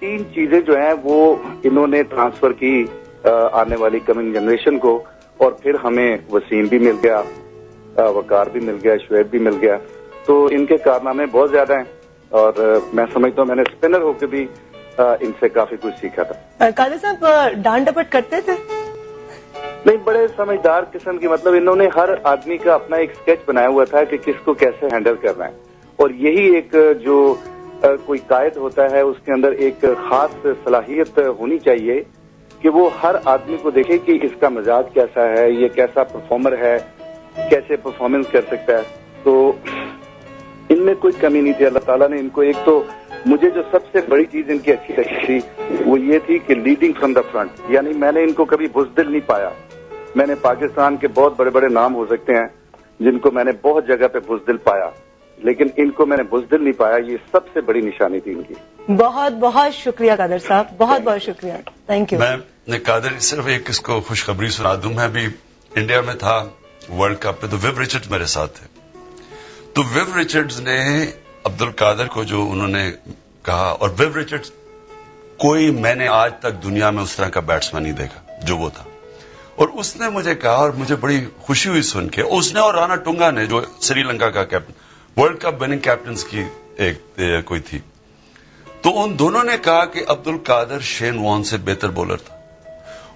3 چیزیں جو ہیں وہ انہوں نے ٹرانسفر کی آنے والی کمنگ جنریشن کو، اور پھر ہمیں وسیم بھی مل گیا، وقار بھی مل گیا، شعیب بھی مل گیا. تو ان کے کارنامے بہت زیادہ ہیں، اور میں سمجھتا ہوں میں نے اسپنر ہو کے بھی ان سے کافی کچھ سیکھا تھا. قادر صاحب ڈانٹ ڈپٹ کرتے تھے؟ نہیں، بڑے سمجھدار قسم کی، مطلب انہوں نے ہر آدمی کا اپنا ایک اسکیچ بنایا ہوا تھا کہ کس کو کیسے ہینڈل کرنا ہے، اور یہی ایک جو کوئی قائد ہوتا ہے اس کے اندر ایک خاص صلاحیت ہونی چاہیے کہ وہ ہر آدمی کو دیکھے کہ اس کا مزاج کیسا ہے، یہ کیسا پرفارمر ہے، کیسے پرفارمنس کر سکتا ہے. تو ان میں کوئی کمی نہیں تھی. اللہ تعالیٰ نے ان کو، ایک تو مجھے جو سب سے بڑی چیز ان کی اچھی لگی تھی وہ یہ تھی کہ لیڈنگ فرام دا فرنٹ، یعنی میں نے ان کو کبھی بزدل نہیں پایا. میں نے پاکستان کے بہت بڑے بڑے نام ہو سکتے ہیں جن کو میں نے بہت جگہ پہ بزدل پایا، لیکن ان کو میں نے بزدل نہیں پایا. یہ سب سے بڑی نشانی تھی ان کی. بہت بہت شکریہ قادر صاحب، بہت بہت شکریہ، تھینک یو. میں قادر صرف ایک اس کو خوشخبری سنا دوں. میں ابھی انڈیا میں تھا ورلڈ کپ پہ، تو ویو رچرڈز میرے ساتھ تھے. تو ویو رچرڈز نے عبد القادر کو جو انہوں نے کہا، اور ویو رچرڈز کوئی میں نے آج تک دنیا میں اس طرح کا بیٹسمین نہیں دیکھا جو وہ تھا، اور اس نے مجھے کہا، اور مجھے بڑی خوشی ہوئی سن کے، اس نے اور رانا ٹنگا نے جو سری لنکا کا captain, world cup winning captains کی ایک کوئی تھی، تو ان دونوں نے کہا کہ عبد القادر شین وارن سے بہتر بولر تھا.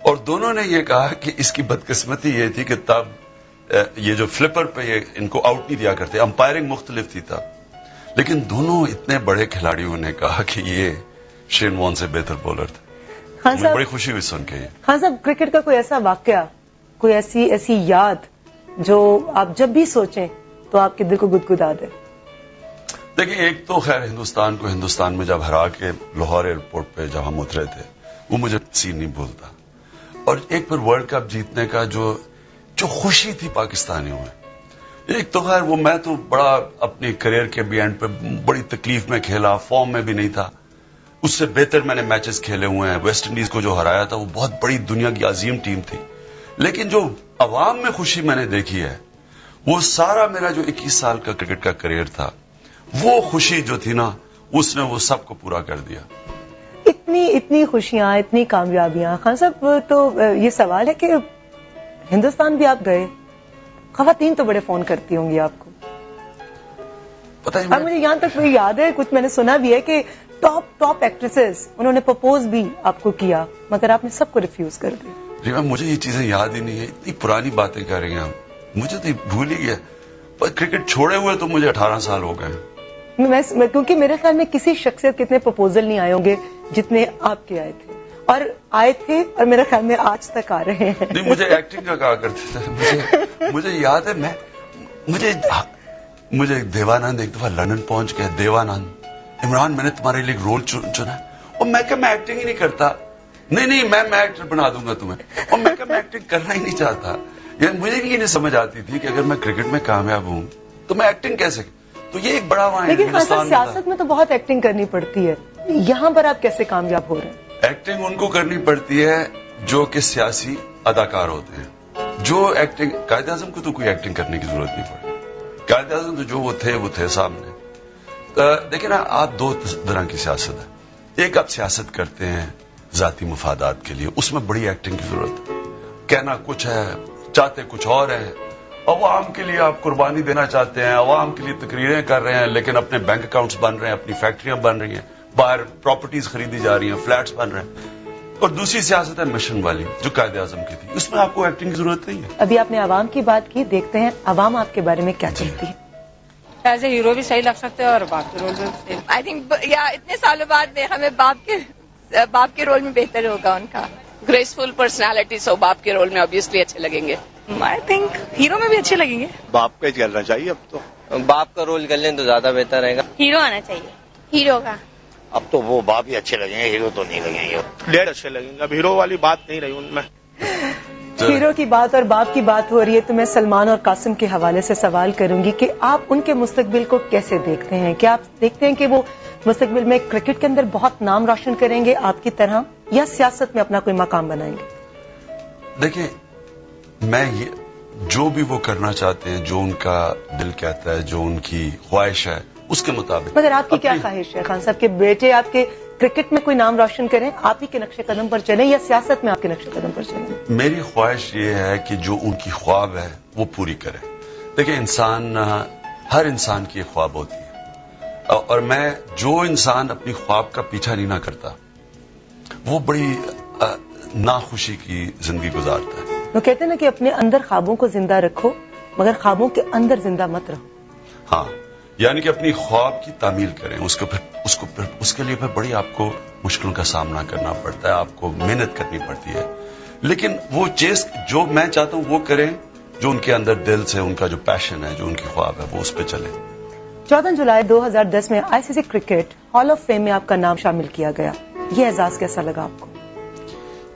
اور دونوں نے یہ کہا کہ اس کی بدقسمتی یہ تھی کہ تب یہ جو فلپر پہ یہ ان کو آؤٹ نہیں دیا کرتے، امپائرنگ مختلف تھی تب، لیکن دونوں اتنے بڑے کھلاڑیوں نے کہا کہ یہ شین وارن سے بہتر بولر تھے. خان مجھے صاحب، بڑی خوشی ہوئی سن کے. خان صاحب کرکٹ کا کوئی ایسا واقعہ، کوئی ایسی یاد جو آپ جب بھی سوچیں تو آپ کے دل کو گدگدا دے؟ دیکھیں، ایک تو خیر ہندوستان کو ہندوستان میں جب ہرا کے لاہور ایئرپورٹ پہ جب ہم اترے تھے، وہ مجھے سین نہیں بھولتا. اور ایک پھر ورلڈ کپ جیتنے کا جو خوشی تھی پاکستانیوں میں، ایک تو خیر وہ میں تو بڑا اپنی کریئر کے بھی اینڈ پہ بڑی تکلیف میں کھیلا، فارم میں بھی نہیں تھا. اس سے بہتر میں نے میچز کھیلے ہوئے ہیں. ویسٹ انڈیز کو جو ہرایا تھا وہ بہت بڑی دنیا کی عظیم ٹیم تھی، لیکن جو عوام میں خوشی میں نے دیکھی ہے، وہ سارا میرا جو 21 سال کا کرکٹ کا کریئر تھا، وہ خوشی جو تھی نا، اس نے وہ سب کو پورا کر دیا. اتنی خوشیاں، اتنی کامیابیاں. خان صاحب تو یہ سوال ہے کہ ہندوستان بھی آپ گئے، خواتین تو بڑے فون کرتی ہوں گی آپ کو. پتہ ہی اور مجھے یہاں تک وہی یاد ہے، کچھ میں نے سنا بھی ہے کہ ٹاپ ایکٹریسز انہوں نے پرپوز بھی آپ کو کیا، مگر آپ نے سب کو ریفیوز کر دیا. جی میم، مجھے یہ چیزیں یاد ہی نہیں ہے. اتنی پرانی باتیں کر رہی ہیں آپ، مجھے تو بھول ہی گیا. پر کرکٹ چھوڑے ہوئے تو مجھے 18 سال ہو گئے. کیونکہ میرے خیال میں کسی شخصیت کے اتنے پرپوزل نہیں آئے ہوں گے جتنے آپ کے آئے تھے، اور آئے تھے اور میرے خیال میں آج تک آ رہے ہیں. نہیں، مجھے ایکٹنگ کا کہا کرتے تھے. مجھے یاد ہے، مجھے دیوانند ایک دفعہ لندن پہنچ گیا. دیوانند، عمران میں نے تمہارے لیے ایک رول چنا، اور میں کہ میں ایکٹنگ ہی نہیں کرتا. نہیں میں ایکٹر بنا دوں گا تمہیں. اور میں کہ میں ایکٹنگ کرنا ہی نہیں چاہتا. یعنی مجھے یہ نہیں سمجھ آتی تھی کہ اگر میں کرکٹ میں کامیاب ہوں تو میں ایکٹنگ کیسے. تو یہ ایک بڑا وہاں لیکن خاصا سیاست میں تو بہت ایکٹنگ کرنی پڑتی ہے، یہاں پر آپ کیسے کامیاب ہو رہے ہیں؟ ایکٹنگ ان کو کرنی پڑتی ہے جو کہ سیاسی اداکار ہوتے ہیں. جو ایکٹنگ، قائد اعظم کو تو کوئی ایکٹنگ کرنے کی ضرورت نہیں پڑی. قائد اعظم تو جو وہ تھے سامنے. دیکھیں نا، آپ 2 طرح کی سیاست ہے. ایک آپ سیاست کرتے ہیں ذاتی مفادات کے لیے، اس میں بڑی ایکٹنگ کی ضرورت ہے. کہنا کچھ ہے، چاہتے کچھ اور ہے. عوام کے لیے آپ قربانی دینا چاہتے ہیں، عوام کے لیے تقریریں کر رہے ہیں، لیکن اپنے بینک اکاؤنٹس بن رہے ہیں، اپنی فیکٹریاں بن رہی ہیں، باہر پراپرٹیز خریدی جا رہی ہیں، فلیٹس بن رہے ہیں. اور دوسری سیاست ہے مشن والی جو قائد اعظم کی تھی، اس میں آپ کو ایکٹنگ کی ضرورت نہیں ہے. ابھی آپ نے عوام کی بات کی، دیکھتے ہیں عوام آپ کے بارے میں کیا کہتی ہے. ایز اے ہیرو بھی صحیح لگ سکتے ہیں اور باپ کے رول میں بھی. آئی تھنک اتنے سالوں بعد میں ہمیں باپ کے رول میں بہتر ہوگا ان کا. گریسفل پرسنالٹی، سو باپ کے رول میں obviously اچھے لگیں گے. آئی تھنک ہیرو میں بھی اچھے لگیں گے. باپ کا ہی کرنا چاہیے. اب تو باپ کا رول کر لیں تو زیادہ بہتر رہے گا. ہیرو آنا چاہیے، ہیرو کا. اب تو وہ باپ ہی اچھے لگیں گے، ہیرو تو نہیں لگیں گے. ڈیڑھ اچھے لگیں گے. اب ہیرو والی بات نہیں رہی ان میں. ہیرو کی بات اور باپ کی بات ہو رہی ہے تو میں سلمان اور قاسم کے حوالے سے سوال کروں گی کہ آپ ان کے مستقبل کو کیسے دیکھتے ہیں؟ کیا آپ دیکھتے ہیں کہ وہ مستقبل میں کرکٹ کے اندر بہت نام روشن کریں گے آپ کی طرح، یا سیاست میں اپنا کوئی مقام بنائیں گے؟ دیکھیں، میں جو بھی وہ کرنا چاہتے ہیں، جو ان کا دل کہتا ہے، جو ان کی خواہش ہے، اس کے مطابق. مگر آپ کی کیا خواہش ہے خان صاحب کے بیٹے آپ کے کرکٹ میں کوئی نام روشن کریں, آپ ہی کے نقش قدم پر چلیں یا سیاست میں آپ کے نقش قدم پر چلیں؟ میری خواہش یہ ہے کہ جو ان کی خواب ہے وہ پوری کرے. دیکھیں انسان, ہر انسان کی ایک خواب ہوتی ہے, اور میں جو انسان اپنی خواب کا پیچھا نہیں نہ کرتا وہ بڑی ناخوشی کی زندگی گزارتا ہے. وہ کہتے ہیں نا کہ اپنے اندر خوابوں کو زندہ رکھو مگر خوابوں کے اندر زندہ مت رہو. ہاں, یعنی کہ اپنی خواب کی تعمیل کریں, اس کے لیے پھر بڑی آپ کو مشکلوں کا سامنا کرنا پڑتا ہے, آپ کو محنت کرنی پڑتی ہے, لیکن وہ چیز جو میں چاہتا ہوں وہ کریں جو ان کے اندر دل سے ان کا جو پیشن ہے, جو ان کی خواب ہے, وہ اس پہ چلے. 14 جولائی 2010 میں آئی سی سی کرکٹ ہال آف فیم میں آپ کا نام شامل کیا گیا. یہ اعزاز کیسا لگا آپ کو؟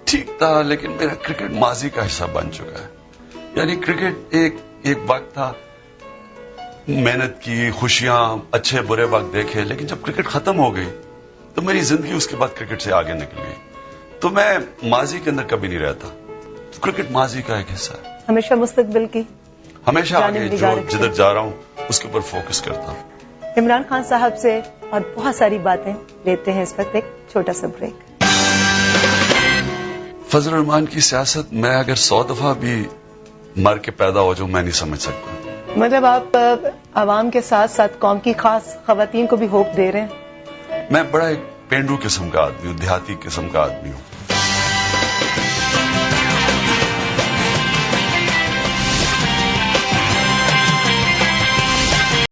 ٹھیک تھا, لیکن میرا کرکٹ ماضی کا حصہ بن چکا ہے. یعنی کرکٹ ایک وقت تھا, محنت کی, خوشیاں, اچھے برے وقت دیکھے, لیکن جب کرکٹ ختم ہو گئی تو میری زندگی اس کے بعد کرکٹ سے آگے نکل گئی. تو میں ماضی کے اندر کبھی نہیں رہتا. تو کرکٹ ماضی کا ایک حصہ ہے. ہمیشہ مستقبل کی, ہمیشہ آگے جو جدھر جا رہا ہوں اس کے اوپر فوکس کرتا ہوں. عمران خان صاحب سے اور بہت ساری باتیں لیتے ہیں اس وقت ایک چھوٹا سا بریک. فضل الرحمان کی سیاست میں اگر 100 دفعہ بھی مر کے پیدا ہو جاؤں میں نہیں سمجھ سکتا. مطلب آپ عوام کے ساتھ ساتھ قوم کی خاص خواتین کو بھی ہوپ دے رہے ہیں. میں بڑا ایک پینڈو قسم کا آدمی ہوں, دیہاتی قسم کا آدمی ہوں.